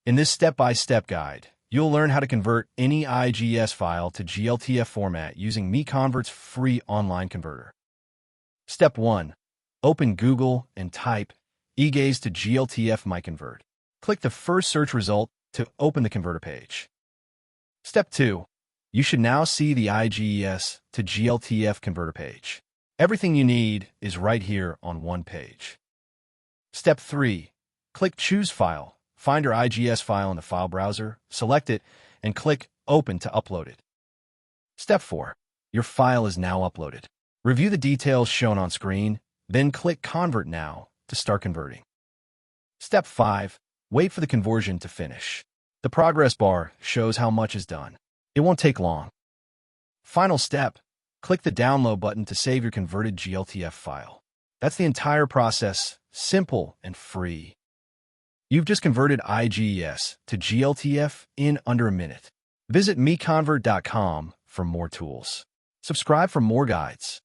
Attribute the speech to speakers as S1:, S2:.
S1: In this step-by-step guide, you'll learn how to convert any IGES file to GLTF format using MiConvert's free online converter. Step 1. Open Google and type IGES to GLTF MiConvert. Click the first search result to open the converter page. Step 2. You should now see the IGES to GLTF converter page. Everything you need is right here on one page. Step 3. Click Choose File. Find your IGES file in the file browser, select it, and click Open to upload it. Step 4. Your file is now uploaded. Review the details shown on screen, then click Convert Now to start converting. Step 5. Wait for the conversion to finish. The progress bar shows how much is done. It won't take long. Final step. Click the Download button to save your converted GLTF file. That's the entire process, simple and free. You've just converted IGES to GLTF in under a minute. Visit MiConvert.com for more tools. Subscribe for more guides.